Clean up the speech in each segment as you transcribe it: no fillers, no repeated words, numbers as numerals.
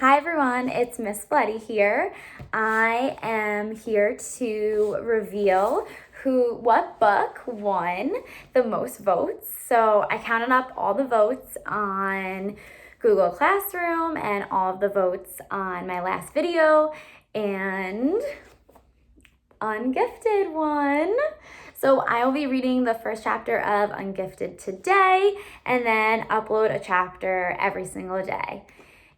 Hi everyone, it's Miss Spoleti here. I am here to reveal what book won the most votes. So I counted up all the votes on Google Classroom and all of the votes on my last video, and Ungifted won. So I will be reading the first chapter of Ungifted today and then upload a chapter every single day.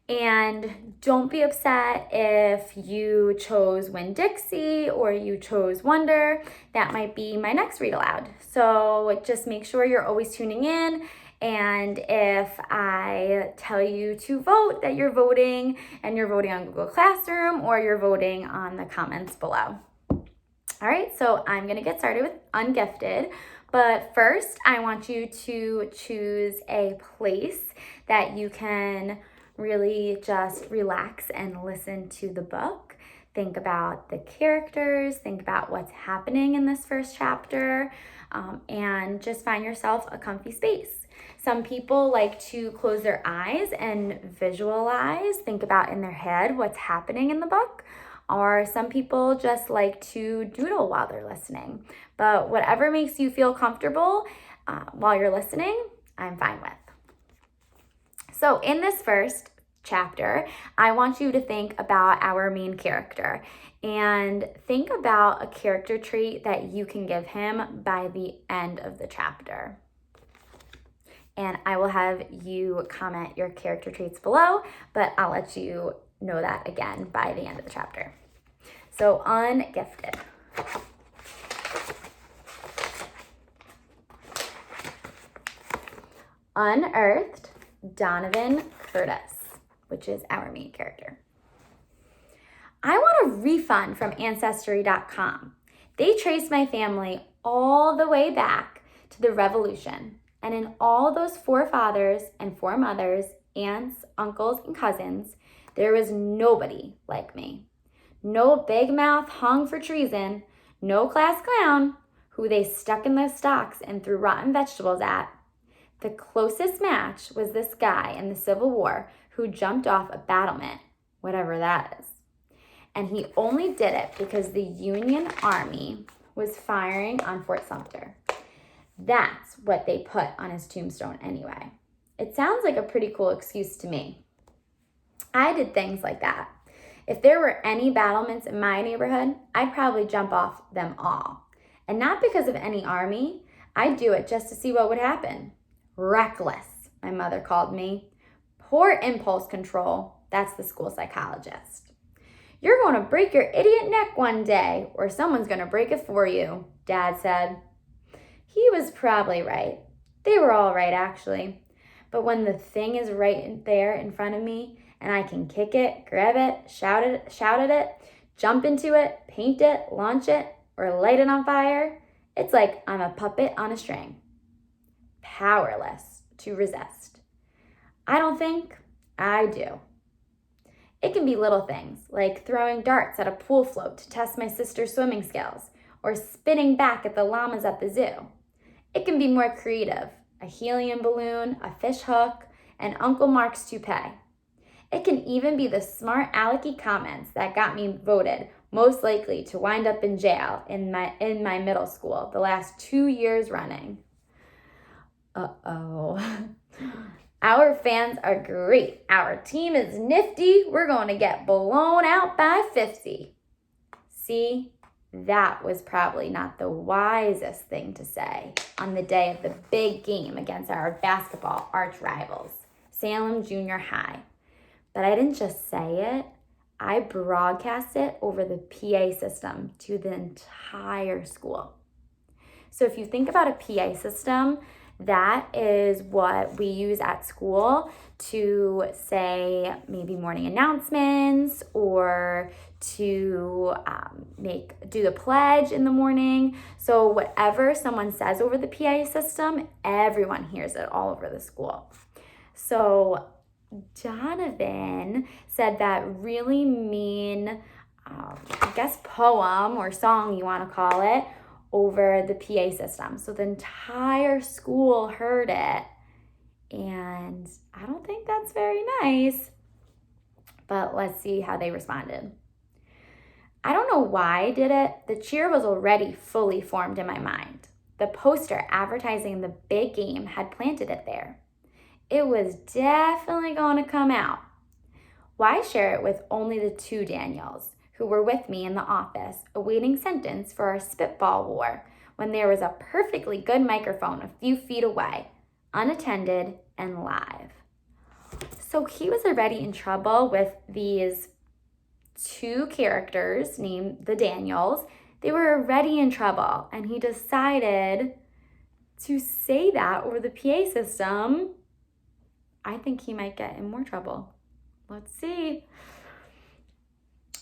And don't be upset if you chose Winn-Dixie or you chose Wonder. That might be my next read aloud. So just make sure you're always tuning in. And if I tell you to vote, that you're voting, and you're voting on Google Classroom or you're voting on the comments below. All right, so I'm gonna get started with Ungifted. But first, I want you to choose a place that you can really just relax and listen to the book. Think about the characters, think about what's happening in this first chapter, and just find yourself a comfy space. Some people like to close their eyes and visualize, think about in their head what's happening in the book. Or some people just like to doodle while they're listening. But whatever makes you feel comfortable while you're listening, I'm fine with. So in this first chapter, I want you to think about our main character and think about a character trait that you can give him by the end of the chapter. And I will have you comment your character traits below, but I'll let you know that again by the end of the chapter. So Ungifted. Unearthed, Donovan Curtis, which is our main character. I want a refund from Ancestry.com. They traced my family all the way back to the Revolution. And in all those 4 fathers and 4 mothers, aunts, uncles, and cousins, there was nobody like me. No big mouth hung for treason, no class clown who they stuck in the stocks and threw rotten vegetables at. The closest match was this guy in the Civil War who jumped off a battlement, whatever that is. And he only did it because the Union Army was firing on Fort Sumter. That's what they put on his tombstone anyway. It sounds like a pretty cool excuse to me. I did things like that. If there were any battlements in my neighborhood, I'd probably jump off them all. And not because of any army. I'd do it just to see what would happen. Reckless, my mother called me. Poor impulse control, that's the school psychologist. You're going to break your idiot neck one day, or someone's going to break it for you, Dad said. He was probably right. They were all right, actually. But when the thing is right there in front of me, and I can kick it, grab it, shout at it, jump into it, paint it, launch it, or light it on fire, it's like I'm a puppet on a string. Powerless to resist. I don't think, I do. It can be little things, like throwing darts at a pool float to test my sister's swimming skills, or spinning back at the llamas at the zoo. It can be more creative, a helium balloon, a fish hook, and Uncle Mark's toupee. It can even be the smart alecky comments that got me voted most likely to wind up in jail in my middle school the last 2 years running. Uh-oh. Our fans are great. Our team is nifty. We're going to get blown out by 50. See, that was probably not the wisest thing to say on the day of the big game against our basketball arch rivals, Salem Junior High. But I didn't just say it, I broadcast it over the PA system to the entire school. So if you think about a PA system, that is what we use at school to say maybe morning announcements or to do the pledge in the morning. So whatever someone says over the PA system, everyone hears it all over the school. So Donovan said that really mean, poem or song you want to call it, over the PA system. So the entire school heard it, and I don't think that's very nice. but let's see how they responded. I don't know why I did it. The cheer was already fully formed in my mind. The poster advertising the big game had planted it there. It was definitely going to come out. Why share it with only the two Daniels who were with me in the office awaiting sentence for our spitball war when there was a perfectly good microphone a few feet away, unattended and live? So he was already in trouble with these two characters named the Daniels. They were already in trouble, and he decided to say that over the PA system. I think he might get in more trouble. Let's see.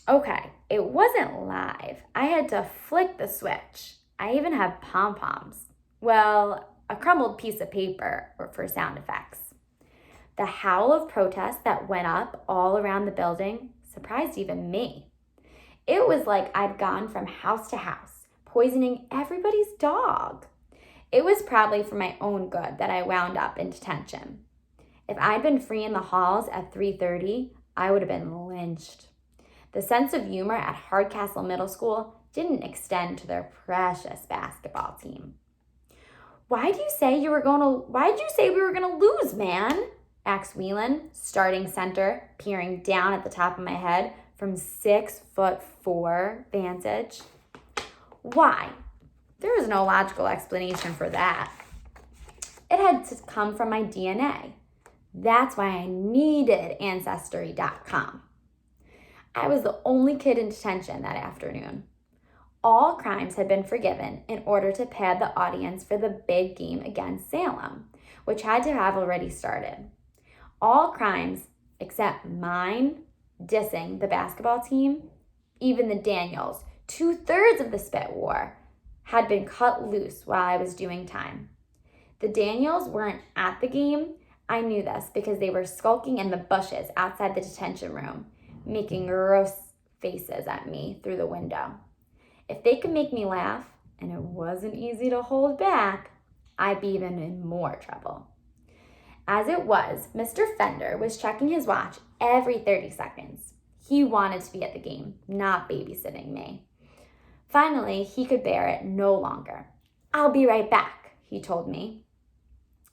Okay, it wasn't live. I had to flick the switch. I even had pom-poms. Well, a crumbled piece of paper for sound effects. The howl of protest that went up all around the building surprised even me. It was like I'd gone from house to house, poisoning everybody's dog. It was probably for my own good that I wound up in detention. If I'd been free in the halls at 3:30, I would have been lynched. The sense of humor at Hardcastle Middle School didn't extend to their precious basketball team. Why'd you say we were gonna lose, man? Asked Whelan, starting center, peering down at the top of my head from 6'4" vantage. Why? There was no logical explanation for that. It had to come from my DNA. That's why I needed Ancestry.com. I was the only kid in detention that afternoon. All crimes had been forgiven in order to pad the audience for the big game against Salem, which had to have already started. All crimes except mine, dissing the basketball team, even the Daniels, 2/3 of the spit war, had been cut loose while I was doing time. The Daniels weren't at the game. I knew this because they were skulking in the bushes outside the detention room, making gross faces at me through the window. If they could make me laugh, and it wasn't easy to hold back, I'd be even in more trouble. As it was, Mr. Fender was checking his watch every 30 seconds. He wanted to be at the game, not babysitting me. Finally, he could bear it no longer. "I'll be right back," he told me.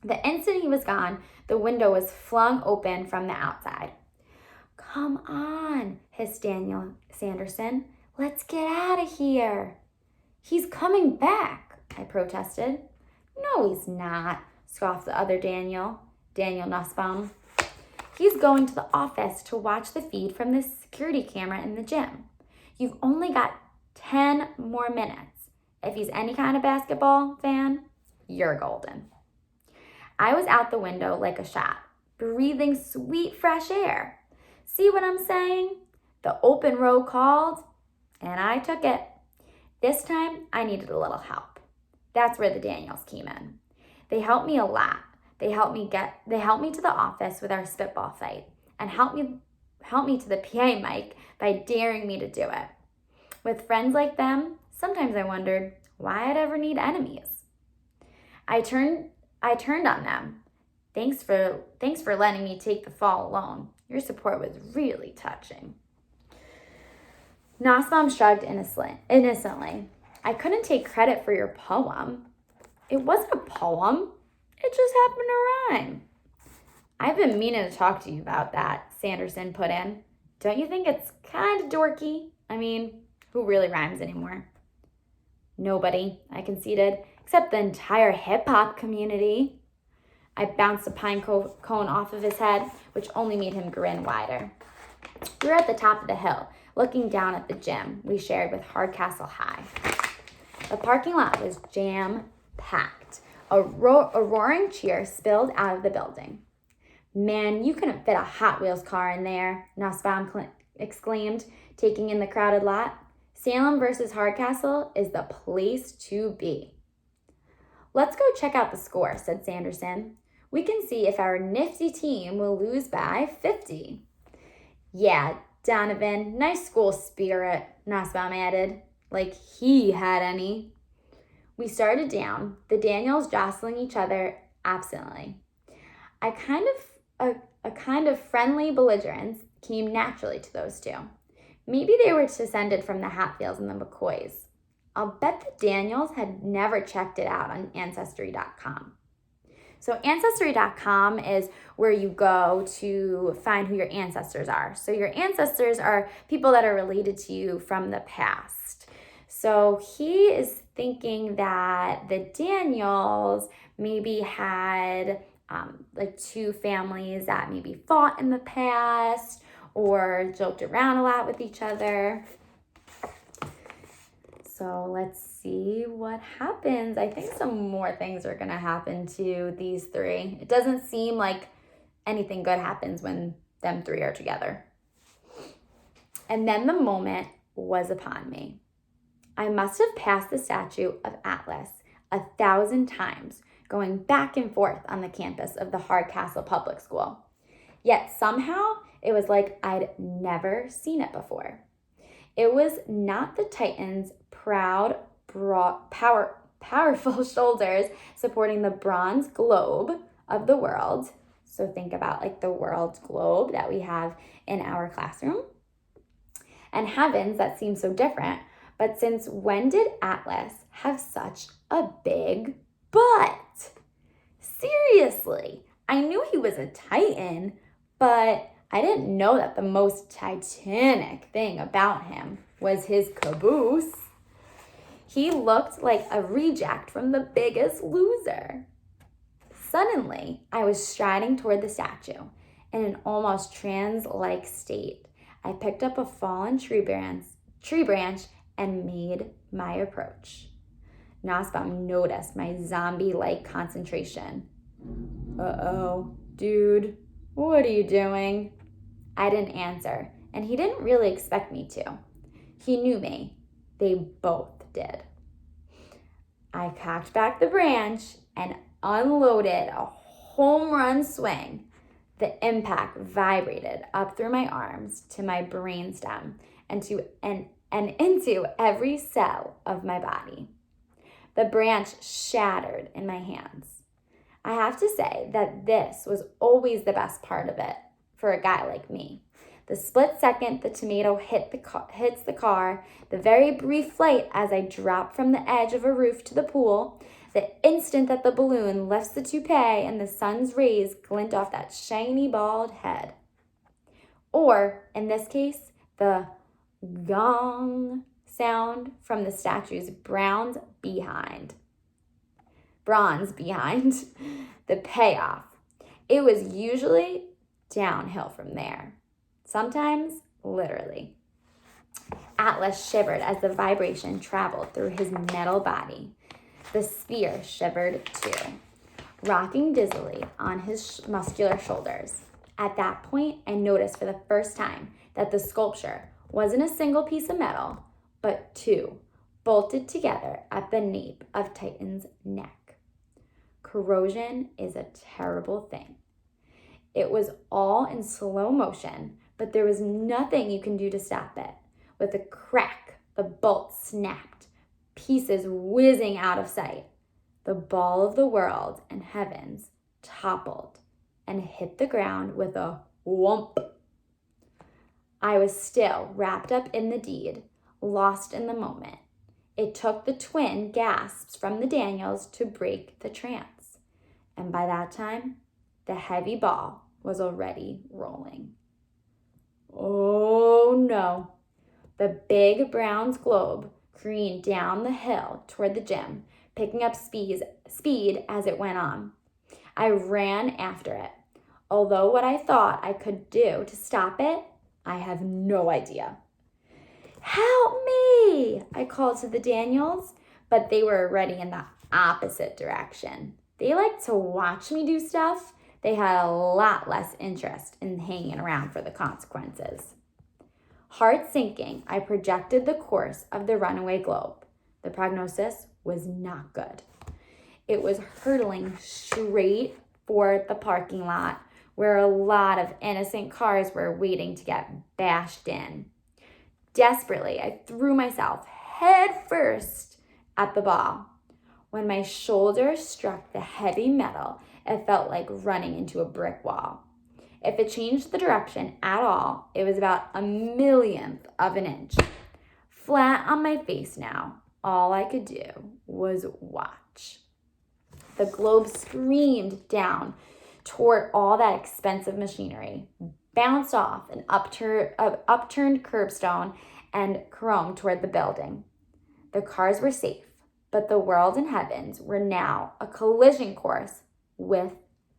The instant he was gone, the window was flung open from the outside. "Come on," hissed Daniel Sanderson. "Let's get out of here." "He's coming back," I protested. "No, he's not," scoffed the other Daniel Nussbaum. "He's going to the office to watch the feed from the security camera in the gym. You've only got 10 more minutes. If he's any kind of basketball fan, you're golden." I was out the window like a shot, breathing sweet fresh air. See what I'm saying? The open road called, and I took it. This time, I needed a little help. That's where the Daniels came in. They helped me a lot. They helped me to the office with our spitball fight and helped me to the PA mic by daring me to do it. With friends like them, sometimes I wondered why I'd ever need enemies. I turned on them. Thanks for letting me take the fall alone. Your support was really touching." Nussbaum shrugged innocently. "I couldn't take credit for your poem." "It wasn't a poem. It just happened to rhyme." "I've been meaning to talk to you about that," Sanderson put in. "Don't you think it's kind of dorky? I mean, who really rhymes anymore?" "Nobody," I conceded, "except the entire hip-hop community." I bounced a pine cone off of his head, which only made him grin wider. We were at the top of the hill, looking down at the gym we shared with Hardcastle High. The parking lot was jam-packed. A roaring cheer spilled out of the building. "Man, you couldn't fit a Hot Wheels car in there," Nussbaum exclaimed, taking in the crowded lot. "Salem versus Hardcastle is the place to be." "Let's go check out the score," said Sanderson. "We can see if our nifty team will lose by 50. "Yeah, Donovan, nice school spirit," Nussbaum added, like he had any. We started down, the Daniels jostling each other absently. A kind of friendly belligerence came naturally to those two. Maybe they were descended from the Hatfields and the McCoys. I'll bet the Daniels had never checked it out on Ancestry.com. So Ancestry.com is where you go to find who your ancestors are. So your ancestors are people that are related to you from the past. So he is thinking that the Daniels maybe had like two families that maybe fought in the past or joked around a lot with each other. So let's see what happens. I think some more things are going to happen to these three. It doesn't seem like anything good happens when them three are together. And then the moment was upon me. I must have passed the statue of Atlas 1,000 times, going back and forth on the campus of the Hardcastle Public School. Yet somehow it was like I'd never seen it before. It was not the Titan's proud, broad, powerful shoulders supporting the bronze globe of the world. So think about like the world globe that we have in our classroom. And heavens that seem so different. But since when did Atlas have such a big butt? Seriously, I knew he was a Titan, but I didn't know that the most titanic thing about him was his caboose. He looked like a reject from The Biggest Loser. Suddenly, I was striding toward the statue in an almost trance-like state. I picked up a fallen tree branch and made my approach. Nosbaum noticed my zombie-like concentration. Uh-oh, dude, what are you doing? I didn't answer, and he didn't really expect me to. He knew me. They both did. I cocked back the branch and unloaded a home run swing. The impact vibrated up through my arms to my brainstem and into every cell of my body. The branch shattered in my hands. I have to say that this was always the best part of it for a guy like me. The split second the tomato hits the car, the very brief flight as I drop from the edge of a roof to the pool, the instant that the balloon lifts the toupee and the sun's rays glint off that shiny bald head. Or, in this case, the gong sound from the statue's bronze behind. The payoff. It was usually downhill from there. Sometimes, literally. Atlas shivered as the vibration traveled through his metal body. The sphere shivered too, rocking dizzily on his muscular shoulders. At that point, I noticed for the first time that the sculpture wasn't a single piece of metal, but two, bolted together at the nape of Titan's neck. Corrosion is a terrible thing. It was all in slow motion, but there was nothing you can do to stop it. With a crack, the bolt snapped, pieces whizzing out of sight. The ball of the world and heavens toppled and hit the ground with a whomp. I was still wrapped up in the deed, lost in the moment. It took the twin gasps from the Daniels to break the trance. And by that time, the heavy ball was already rolling. Oh no. The big bronze globe careened down the hill toward the gym, picking up speed as it went on. I ran after it. Although what I thought I could do to stop it, I have no idea. Help me, I called to the Daniels, but they were already in the opposite direction. They liked to watch me do stuff. They had a lot less interest in hanging around for the consequences. Heart sinking, I projected the course of the runaway globe. The prognosis was not good. It was hurtling straight for the parking lot where a lot of innocent cars were waiting to get bashed in. Desperately, I threw myself head first at the ball. When my shoulder struck the heavy metal, it felt like running into a brick wall. If it changed the direction at all, it was about a millionth of an inch. Flat on my face now, all I could do was watch. The globe screamed down toward all that expensive machinery, bounced off an upturned curbstone, and caromed toward the building. The cars were safe, but the world and heavens were now a collision course with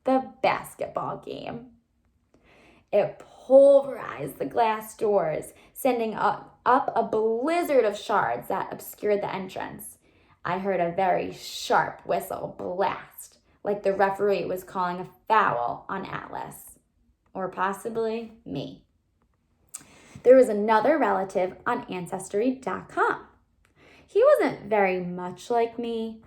the basketball game. It pulverized the glass doors, sending up a blizzard of shards that obscured the entrance. I heard a very sharp whistle blast, like the referee was calling a foul on Atlas, or possibly me. There was another relative on Ancestry.com. He wasn't very much like me.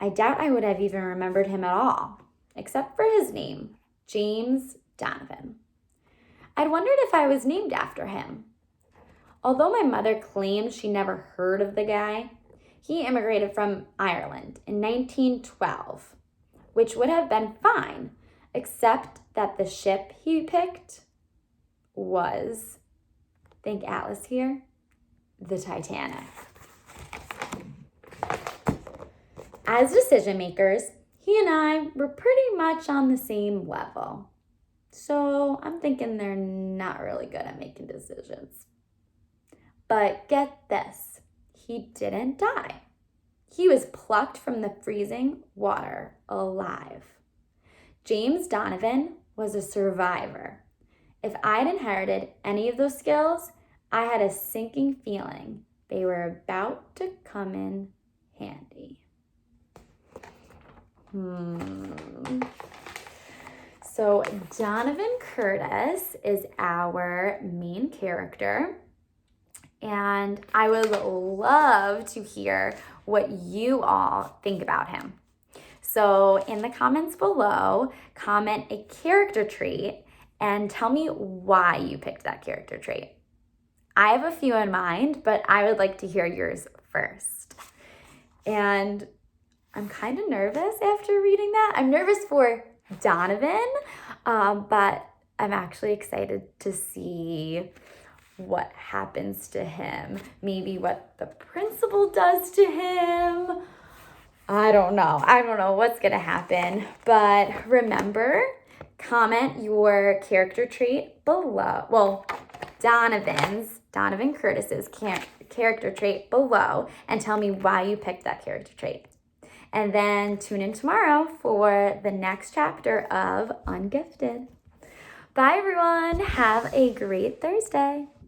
I doubt I would have even remembered him at all, except for his name, James Donovan. I'd wondered if I was named after him. Although my mother claimed she never heard of the guy, he immigrated from Ireland in 1912, which would have been fine, except that the ship he picked was, think Atlas here, the Titanic. As decision makers, he and I were pretty much on the same level. So I'm thinking they're not really good at making decisions. But get this, he didn't die. He was plucked from the freezing water alive. James Donovan was a survivor. If I'd inherited any of those skills, I had a sinking feeling they were about to come in handy. So Donovan Curtis is our main character, and I would love to hear what you all think about him. So in the comments below, comment a character trait and tell me why you picked that character trait. I have a few in mind, but I would like to hear yours first. And I'm kind of nervous after reading that. I'm nervous for Donovan, but I'm actually excited to see what happens to him. Maybe what the principal does to him. I don't know what's gonna happen. But remember, comment your character trait below. Well, Donovan Curtis's character trait below, and tell me why you picked that character trait. And then tune in tomorrow for the next chapter of Ungifted. Bye, everyone. Have a great Thursday.